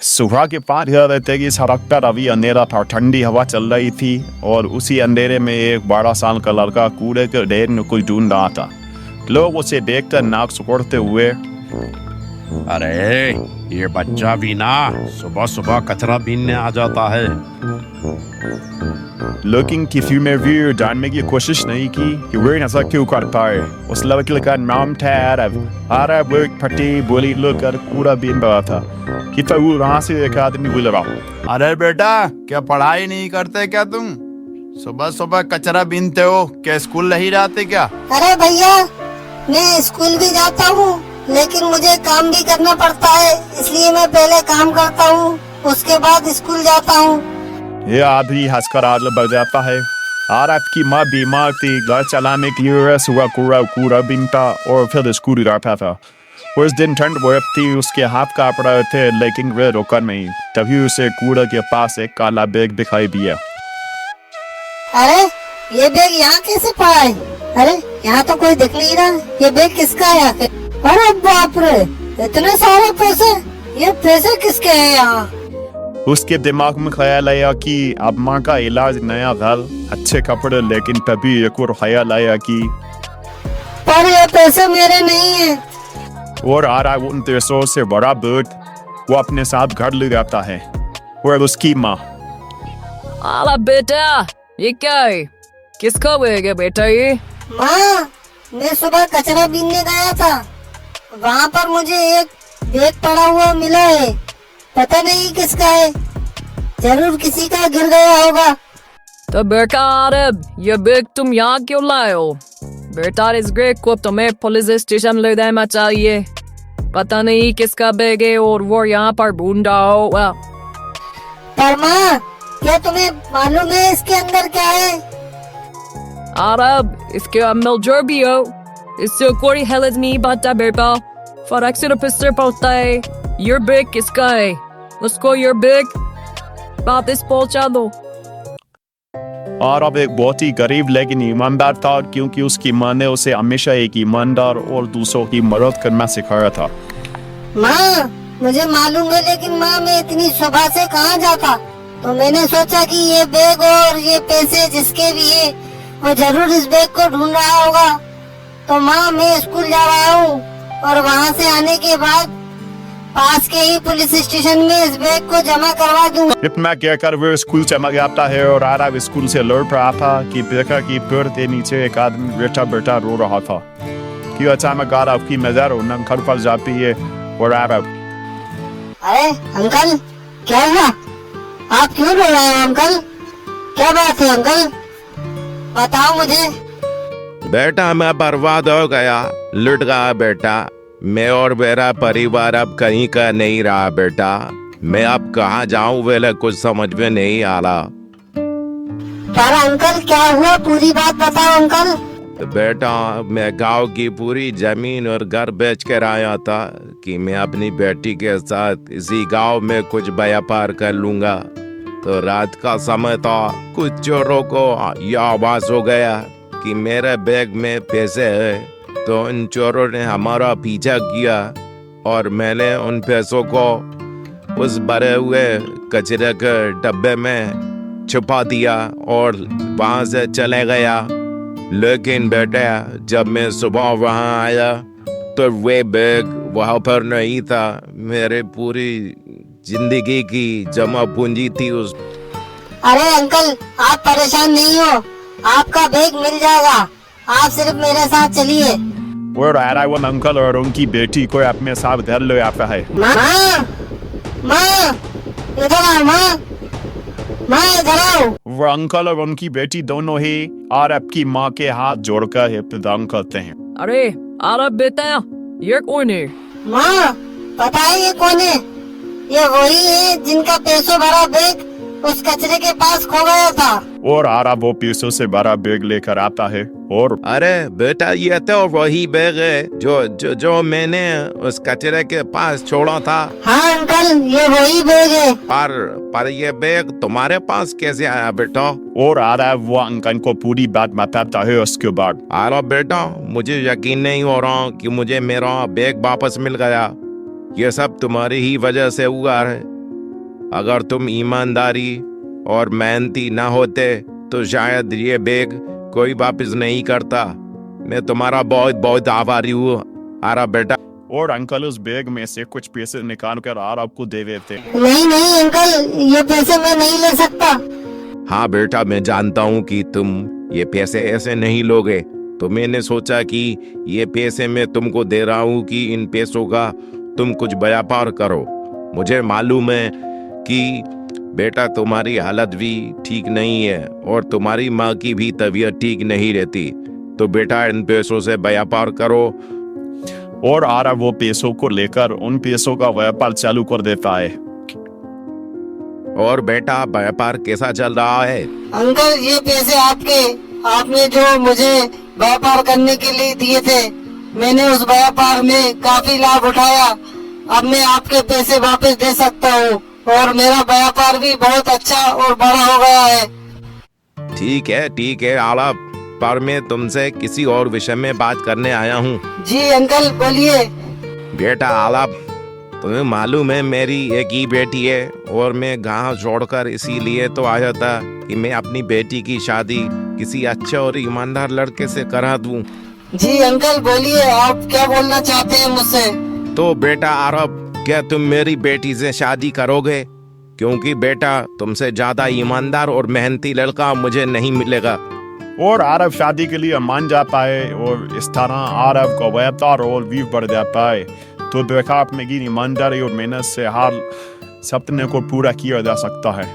सुबह के 5 बजे की सड़क पर अभी अंधेरा था, ठंडी हवा चल रही थी और उसी अंधेरे में एक 12 साल का लड़का कूड़े के ढेर में कुछ ढूंढ रहा था। लोग उसे देखकर नाक सिकुड़ते हुए, अरे ये बच्चा भी ना सुबह सुबह कचरा बीनने आ जाता है। लेकिन किसी ने भी जानने की कोशिश नहीं की कि वह ऐसा क्यों करता है। उस लड़के का नाम था अरब। अरब एक फटी बोली लेकर कूड़ा बीन रहा था कि तब वहां से एक आदमी गुजरा। अरे बेटा, क्या पढ़ाई नहीं करते क्या तुम? सुबह सुबह कचरा बीनते हो, क्या स्कूल नहीं जाते क्या? अरे भैया, मैं स्कूल भी जाता हूँ लेकिन मुझे काम भी करना पड़ता है, इसलिए मैं पहले काम करता हूँ उसके बाद स्कूल जाता हूँ। ये आदमी हंसकर आगे बढ़ जाता है। अरब की माँ बीमार थी, घर चलाने के लिए सुबह कूड़ा बीनता और फिर स्कूल जाता था। उस दिन ठंड बहुत थी, उसके हाथ कांप रहे थे लेकिन वे रुका नहीं। तभी उसे कूड़े के पास एक काला बैग दिखाई दिया। अरे ये बैग यहाँ कैसे पड़ा है? अरे यहाँ तो कोई दिख नहीं रहा, ये बैग किसका है आखिर? अरे बाप रे, इतने सारे पैसे! ये पैसे किसके हैं यहाँ? उसके दिमाग में ख्याल आया कि अब माँ का इलाज, नया घर, अच्छे कपड़े, लेकिन तभी एक और ख्याल आया कि पर ये पैसे मेरे नहीं है। और आ रहा उन पैसों से बड़ा बैग वो अपने साथ घर ले जाता है। और उसकी माँ, आला बेटा, ये क्या है? किसका बैग है बेटा ये? माँ, मैं सुबह कचरा बीनने गया था, वहाँ पर मुझे एक बैग पड़ा हुआ मिला है, पता नहीं किसका है, जरूर किसी का गिर गया होगा। तो बेटा अरब, ये बैग तुम यहाँ क्यों लाए हो? बेटा इस बैग को तुम्हें पुलिस स्टेशन ले जाना चाहिए। पता नहीं किसका बैग है और वो यहाँ पर ढूंढ रहा होगा। पर माँ, क्या तुम्हें मालूम है इसके अंदर क्या है? अरब, इसके अंदर जो भी हो, इससे कोई हेल्प नहीं बनता बेटा। फर्क सिर्फ इससे पड़ता है ये बैग किसका है। उसको ये बैग वापस पहुँचा दो। और अब एक बहुत ही गरीब लेकिन ईमानदार था, क्योंकि उसकी माँ ने उसे हमेशा एक ईमानदार और दूसरों की मदद करना सिखाया था। माँ, मुझे मालूम है, लेकिन माँ मैं इतनी सुबह से कहाँ जाता, तो मैंने सोचा कि ये बैग और ये पैसे जिसके भी है वो जरूर इस बैग को ढूंढ रहा होगा। तो माँ, मैं स्कूल जा रहा हूँ और वहाँ से आने के बाद पास के ही पुलिस स्टेशन में इस बैग को जमा करवा दूंगा। इतना कहकर वो स्कूल चला जाता है और अरब स्कूल से लौट रहा था कि देखा कि पेड़ के नीचे एक आदमी बैठा बैठा रो रहा था कि अचानक अरब की नजर उन अंकल पर जाती है। और अरब, अरे अंकल, क्या हुआ? आप क्यों रो रहे हैं अंकल? क्या बात है अंकल, बताओ मुझे। बेटा मैं बर्बाद हो गया, लुट गया बेटा। मैं और मेरा परिवार अब कहीं का नहीं रहा बेटा। मैं अब कहाँ जाऊँ वेले कुछ समझ में नहीं आ रहा। पर अंकल क्या हुआ, पूरी बात बताओ अंकल। बेटा मैं गांव की पूरी जमीन और घर बेच कर आया था कि मैं अपनी बेटी के साथ इसी गांव में कुछ व्यापार कर लूंगा। तो रात का समय था, कुछ चोरों को यह आभास हो गया कि मेरे बैग में पैसे है। तो उन चोरों ने हमारा पीछा किया और मैंने उन पैसों को उस भरे हुए कचरे के डब्बे में छुपा दिया और वहां से चले गया। लेकिन बेटा जब मैं सुबह वहां आया तो वे बैग वहां पर नहीं था। मेरे पूरी जिंदगी की जमा पूंजी थी उस। अरे अंकल, आप परेशान नहीं हो, आपका बैग मिल जाएगा, आप सिर्फ मेरे साथ चलिए। और अरब अंकल और उनकी बेटी को अपने साथ घर ले आता है। माँ, माँ, इधर आओ माँ, माँ इधर आओ। वो अंकल और उनकी बेटी दोनों ही अरब की माँ के हाथ जोड़कर इब्तिदाम करते हैं। अरे अरब बेटा, ये कौन है? माँ, पता है ये कौन है? ये वही है जिनका पैसों भरा बैग उस कचरे के पास खो गया था। और अरब वो पैसों से बड़ा बैग लेकर आता है और अरे बेटा ये तो वही बैग है जो मैंने उस कचरे के पास छोड़ा था। हाँ अंकल, ये वही बैग है। पर ये बैग तुम्हारे पास कैसे आया बेटा? और अरब वो अंकल को पूरी बात बताता है। उसके बाद, अरे बेटा मुझे यकीन नहीं हो रहा कि मुझे मेरा बैग वापस मिल गया। ये सब तुम्हारी ही वजह से हुआ है। अगर तुम ईमानदारी और मेहनती ना होते तो शायद ये बैग कोई वापस नहीं करता। मैं तुम्हारा बहुत बहुत आभारी हूँ आरा बेटा। और अंकल उस बैग में से कुछ पैसे निकाल कर आर आपको दे देते। नहीं नहीं अंकल, ये पैसे मैं नहीं ले सकता। हाँ बेटा, मैं जानता हूँ कि तुम ये पैसे ऐसे नहीं लोगे, तो मैंने सोचा कि ये पैसे मैं तुमको दे रहा हूँ कि इन पैसों का तुम कुछ व्यापार करो। मुझे मालूम है कि बेटा तुम्हारी हालत भी ठीक नहीं है और तुम्हारी माँ की भी तबीयत ठीक नहीं रहती, तो बेटा इन पैसों से व्यापार करो। और आरा वो पैसों को लेकर उन पैसों का व्यापार चालू कर देता है। और बेटा व्यापार कैसा चल रहा है? अंकल ये पैसे आपके, आपने जो मुझे व्यापार करने के लिए दिए थे, मैंने उस व्यापार में काफी लाभ उठाया। अब मैं आपके पैसे वापस दे सकता हूँ और मेरा व्यापार भी बहुत अच्छा और बड़ा हो गया है। ठीक है आला, पर मैं तुमसे किसी और विषय में बात करने आया हूँ। जी अंकल बोलिए। बेटा आला, तुम्हें मालूम है मेरी एक ही बेटी है और मैं गांव छोड़कर इसीलिए तो आया था कि मैं अपनी बेटी की शादी किसी अच्छे और ईमानदार लड़के से करा दूं। जी अंकल बोलिए, आप क्या बोलना चाहते हैं मुझसे? तो बेटा आरब, क्या तुम मेरी बेटी से शादी करोगे? क्योंकि बेटा तुमसे ज्यादा ईमानदार और मेहनती लड़का मुझे नहीं मिलेगा। और आरब शादी के लिए मान जाता है और इस तरह आरब का व्यापार और भी बढ़ जाता है। तो बेकार में ईमानदारी और मेहनत से हर सपने को पूरा किया जा सकता है।